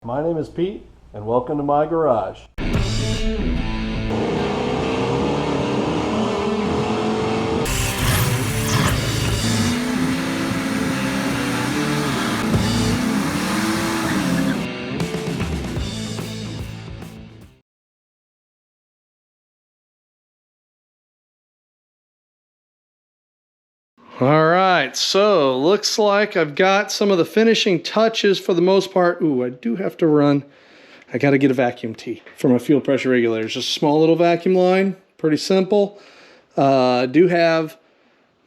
My name is Pete, and welcome to my garage. All right, so looks like I've got some of the finishing touches for the most part. Ooh, I do have to run. I got to get a vacuum tee for my fuel pressure regulators. Just a small little vacuum line, pretty simple. I do have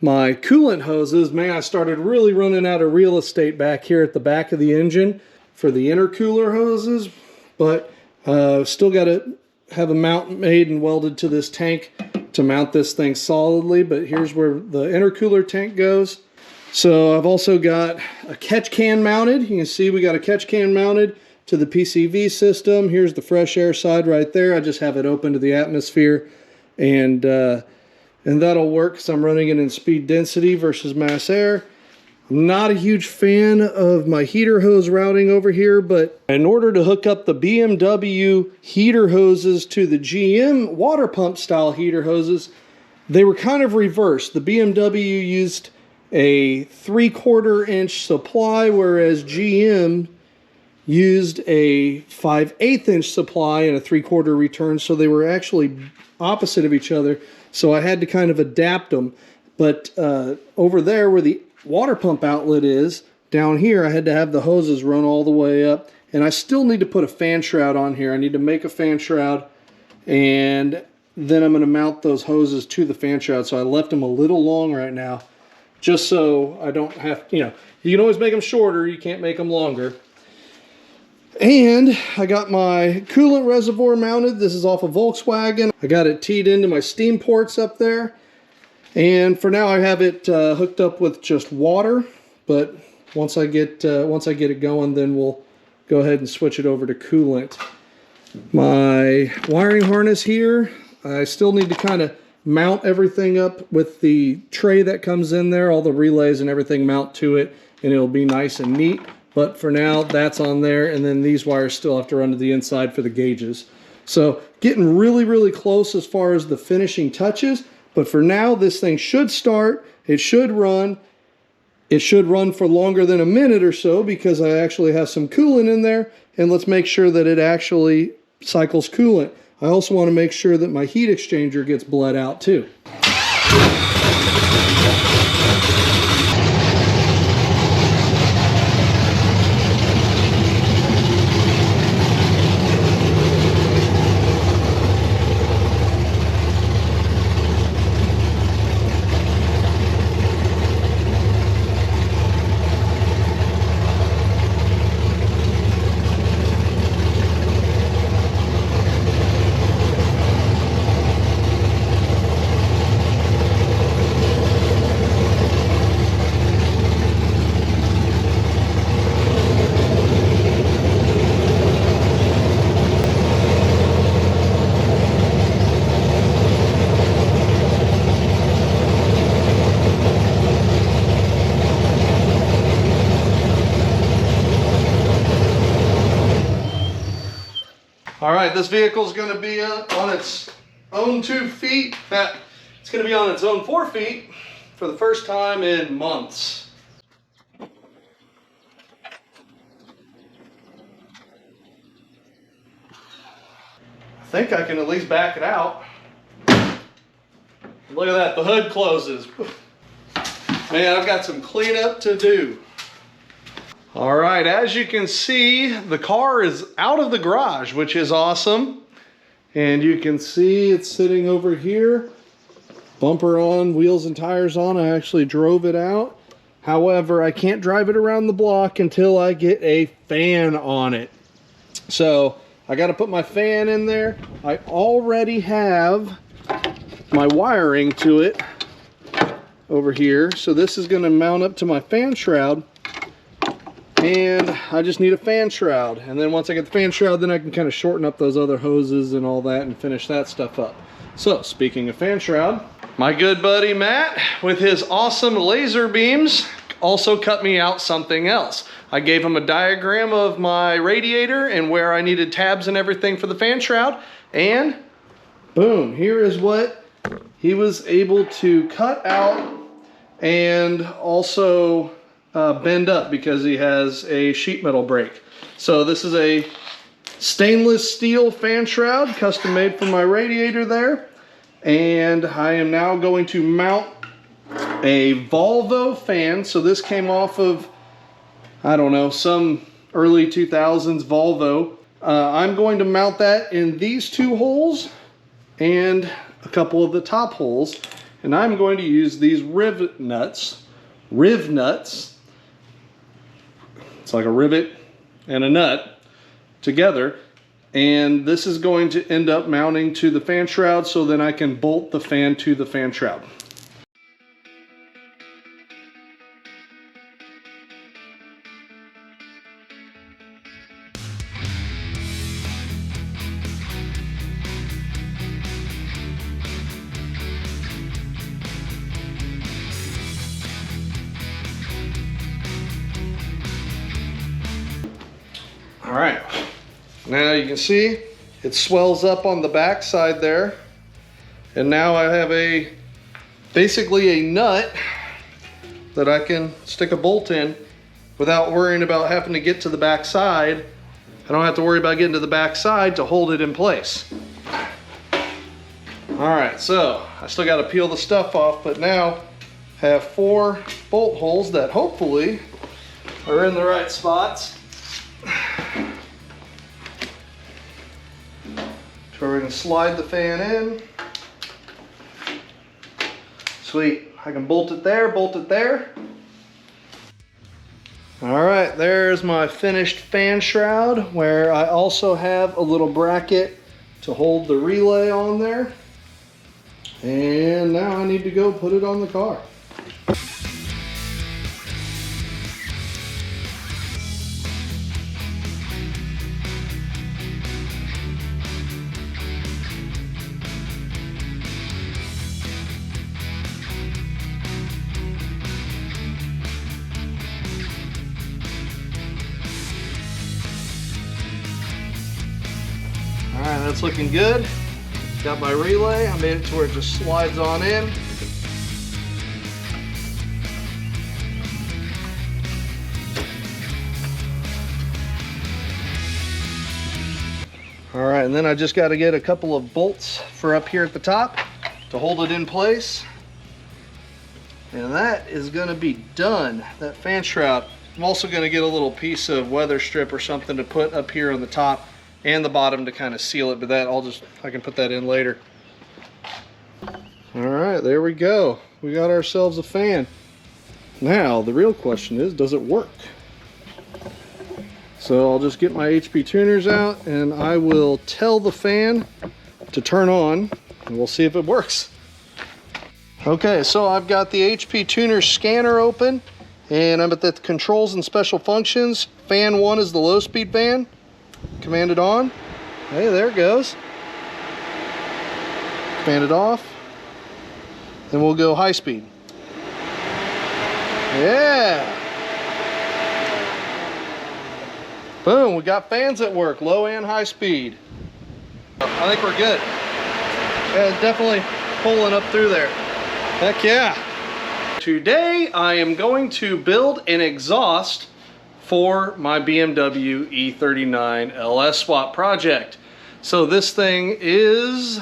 my coolant hoses. Man, I started really running out of real estate back here at the back of the engine for the intercooler hoses, but still got to have a mount made and welded to this tank to mount this thing solidly. But here's where the intercooler tank goes. So I've also got a catch can mounted. You can see we got a catch can mounted to the PCV system. Here's the fresh air side right there. I just have it open to the atmosphere, and that'll work because I'm running it in speed density versus mass air. I'm not a huge fan of my heater hose routing over here, but in order to hook up the BMW heater hoses to the GM water pump style heater hoses, they were kind of reversed. The BMW used a 3/4 inch supply, whereas GM used a 5/8 inch supply and a 3/4 return, so they were actually opposite of each other. So I had to kind of adapt them. But over there where the water pump outlet is, down here I had to have the hoses run all the way up, and I still need to put a fan shroud on here. I need to make a fan shroud, and then I'm going to mount those hoses to the fan shroud. So I left them a little long right now, just so I don't have, you can always make them shorter, you can't make them longer. And I got my coolant reservoir mounted. This is off a Volkswagen. I got it teed into my steam ports up there. And for now I have it hooked up with just water, but once I get it going, then we'll go ahead and switch it over to coolant. My wiring harness here, I still need to kind of mount everything up with the tray that comes in there. All the relays and everything mount to it, and it'll be nice and neat. But for now, that's on there, and then these wires still have to run to the inside for the gauges. So getting really, really close as far as the finishing touches. But for now, this thing should start. It should run. It should run for longer than a minute or so because I actually have some coolant in there. And let's make sure that it actually cycles coolant. I also want to make sure that my heat exchanger gets bled out too. All right, this vehicle is going to be on its own 2 feet. It's going to be on its own 4 feet for the first time in months. I think I can at least back it out. Look at that, the hood closes. Man, I've got some cleanup to do. All right, as you can see, the car is out of the garage, which is awesome. And you can see it's sitting over here. Bumper on, wheels and tires on. I actually drove it out. However, I can't drive it around the block until I get a fan on it. So I got to put my fan in there. I already have my wiring to it over here. So this is going to mount up to my fan shroud. And I just need a fan shroud. And then once I get the fan shroud, then I can kind of shorten up those other hoses and all that and finish that stuff up. So speaking of fan shroud, my good buddy Matt with his awesome laser beams also cut me out something else. I gave him a diagram of my radiator and where I needed tabs and everything for the fan shroud, and boom, here is what he was able to cut out and also bend up because he has a sheet metal brake. So this is a stainless steel fan shroud, custom made for my radiator there. And I am now going to mount a Volvo fan. So this came off of, I don't know, some early 2000s Volvo. I'm going to mount that in these two holes and a couple of the top holes. And I'm going to use these riv nuts. It's like a rivet and a nut together, and this is going to end up mounting to the fan shroud, so then I can bolt the fan to the fan shroud. All right, now you can see it swells up on the back side there, and now I have basically a nut that I can stick a bolt in without worrying about having to get to the back side. I don't have to worry about getting to the back side to hold it in place. All right, so I still got to peel the stuff off, but now I have 4 bolt holes that hopefully are in the right spots. So we're going to slide the fan in. Sweet. I can bolt it there, bolt it there. All right, there's my finished fan shroud, where I also have a little bracket to hold the relay on there. And now I need to go put it on the car. All right, that's looking good. Got my relay. I made it to where it just slides on in. All right, and then I just got to get a couple of bolts for up here at the top to hold it in place. And that is going to be done. That fan shroud. I'm also going to get a little piece of weather strip or something to put up here on the top and the bottom to kind of seal it, but that I can put that in later. All right, there we go. We got ourselves a fan. Now the real question is, does it work? So I'll just get my HP tuners out and I will tell the fan to turn on and we'll see if it works. Okay, so I've got the HP tuner scanner open and I'm at the controls and special functions. Fan 1 is the low speed fan. Command it on. Hey, there it goes. Command it off. Then we'll go high speed. Yeah. Boom, we got fans at work, low and high speed. I think we're good. Yeah, definitely pulling up through there. Heck yeah. Today I am going to build an exhaust for my BMW E39 LS swap project. So this thing is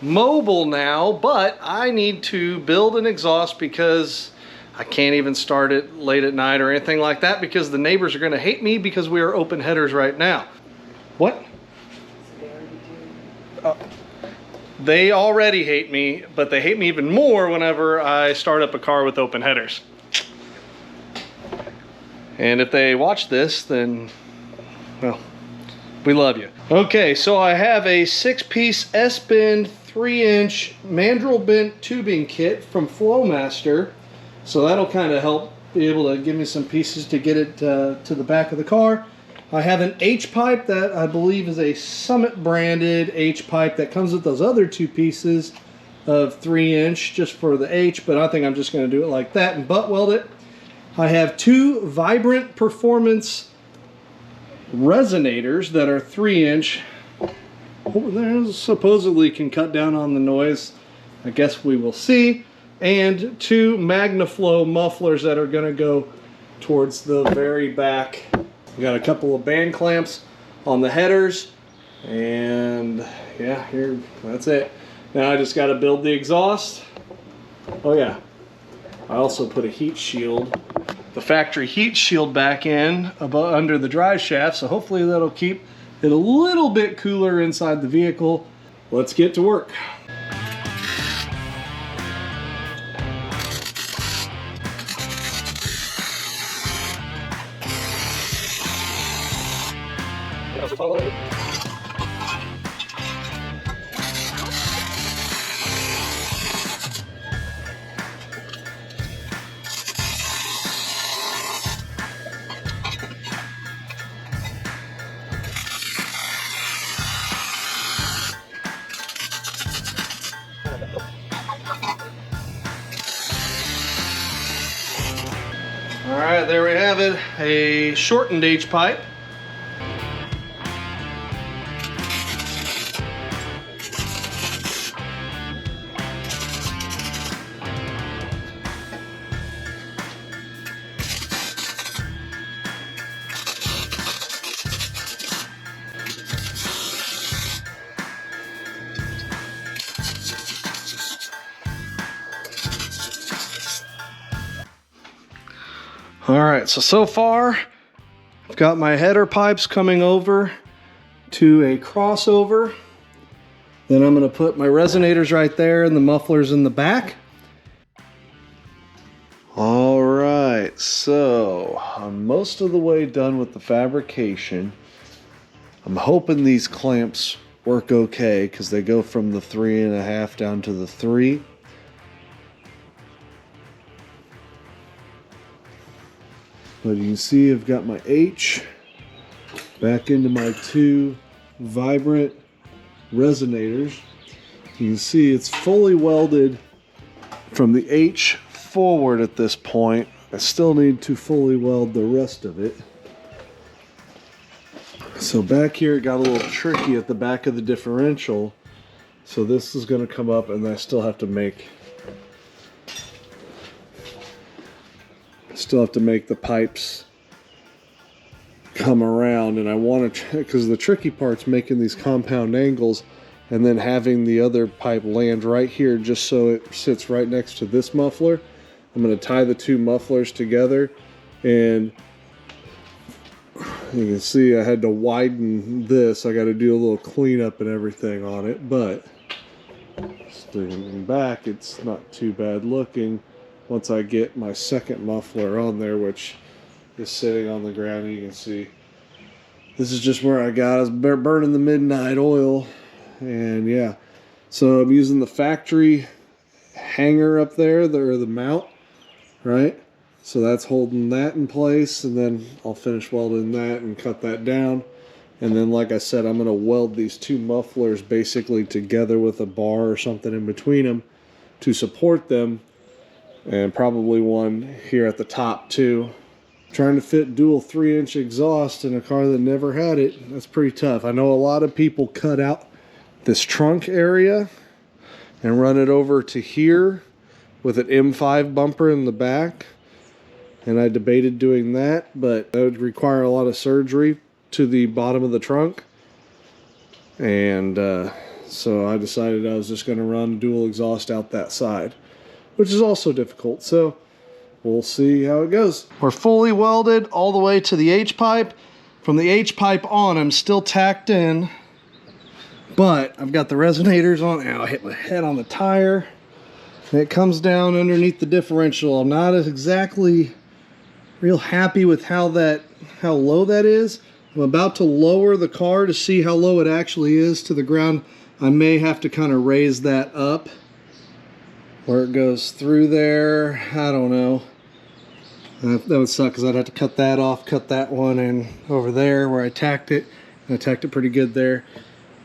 mobile now, but I need to build an exhaust because I can't even start it late at night or anything like that because the neighbors are going to hate me because we are open headers right now. What? They already hate me, but they hate me even more whenever I start up a car with open headers. And if they watch this, then, well, we love you. Okay, so I have a 6-piece S-bend 3-inch mandrel bent tubing kit from Flowmaster. So that'll kind of help be able to give me some pieces to get it to the back of the car. I have an H-pipe that I believe is a Summit branded H-pipe that comes with those other 2 pieces of 3-inch just for the H, but I think I'm just going to do it like that and butt weld it. I have two Vibrant Performance resonators that are 3-inch. They supposedly can cut down on the noise. I guess we will see. And two Magnaflow mufflers that are going to go towards the very back. We got a couple of band clamps on the headers. And yeah, here, that's it. Now I just got to build the exhaust. Oh yeah, I also put a heat shield, the factory heat shield back in above, under the drive shaft, so hopefully that'll keep it a little bit cooler inside the vehicle. Let's get to work. All right, there we have it, a shortened H-pipe. All right, so far I've got my header pipes coming over to a crossover. Then I'm going to put my resonators right there and the mufflers in the back. All right, so I'm most of the way done with the fabrication. I'm hoping these clamps work okay because they go from the 3.5 down to the 3. But you can see I've got my H back into my two Vibrant resonators. You can see it's fully welded from the H forward at this point. I still need to fully weld the rest of it. So back here it got a little tricky at the back of the differential. So this is going to come up and I still have to make the pipes come around, and I want to, because the tricky part's making these compound angles and then having the other pipe land right here just so it sits right next to this muffler. I'm going to tie the two mufflers together, and you can see I had to widen this. I got to do a little cleanup and everything on it, but sticking back, it's not too bad looking. Once I get my second muffler on there, which is sitting on the ground, you can see this is just where I got. I was burning the midnight oil, and yeah. So I'm using the factory hanger up there, or the mount, right? So that's holding that in place, and then I'll finish welding that and cut that down. And then, like I said, I'm going to weld these two mufflers basically together with a bar or something in between them to support them. And probably one here at the top too. Trying to fit dual 3-inch exhaust in a car that never had it, that's pretty tough. I know a lot of people cut out this trunk area and run it over to here with an M5 bumper in the back. And I debated doing that, but that would require a lot of surgery to the bottom of the trunk. And so I decided I was just going to run dual exhaust out that side, which is also difficult, so we'll see how it goes. We're fully welded all the way to the H-pipe. From the H-pipe on, I'm still tacked in, but I've got the resonators on. Ow, I hit my head on the tire. And it comes down underneath the differential. I'm not exactly real happy with how low that is. I'm about to lower the car to see how low it actually is to the ground. I may have to kind of raise that up where it goes through there. I don't know. That would suck because I'd have to cut that off, cut that one in over there where I tacked it. I tacked it pretty good there.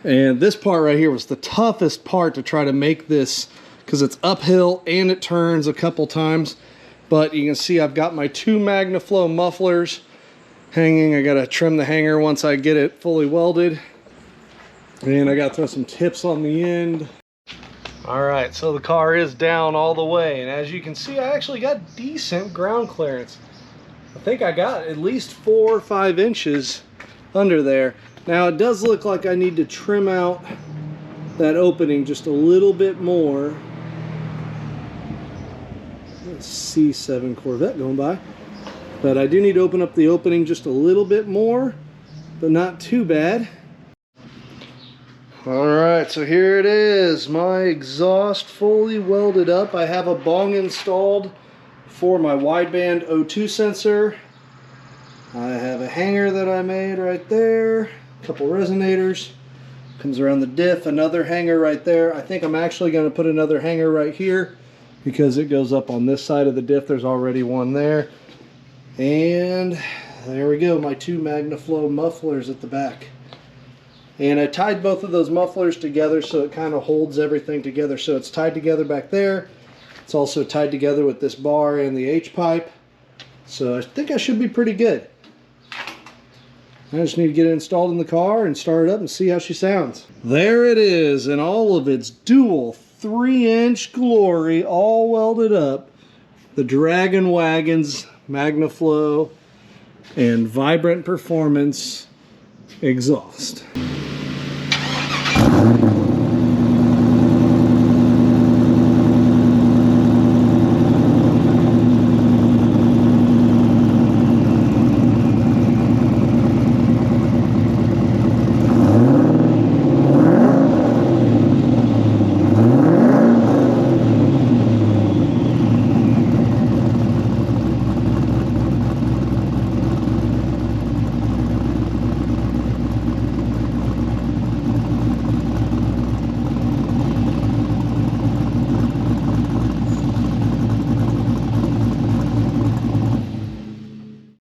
And this part right here was the toughest part to try to make this, because it's uphill and it turns a couple times. But you can see I've got my 2 Magnaflow mufflers hanging. I gotta trim the hanger once I get it fully welded. And I gotta throw some tips on the end. All right, so the car is down all the way. And as you can see, I actually got decent ground clearance. I think I got at least 4 or 5 inches under there. Now it does look like I need to trim out that opening just a little bit more. C7 Corvette going by. But I do need to open up the opening just a little bit more, but not too bad. Alright, so here it is, my exhaust fully welded up. I have a bong installed for my wideband O2 sensor. I have a hanger that I made right there, a couple resonators. Comes around the diff, another hanger right there. I think I'm actually going to put another hanger right here because it goes up on this side of the diff. There's already one there. And there we go, my 2 Magnaflow mufflers at the back. And I tied both of those mufflers together so it kind of holds everything together. So it's tied together back there. It's also tied together with this bar and the H-pipe. So I think I should be pretty good. I just need to get it installed in the car and start it up and see how she sounds. There it is in all of its dual 3-inch glory, all welded up. The Draggin Wagon's Magnaflow and Vibrant Performance exhaust.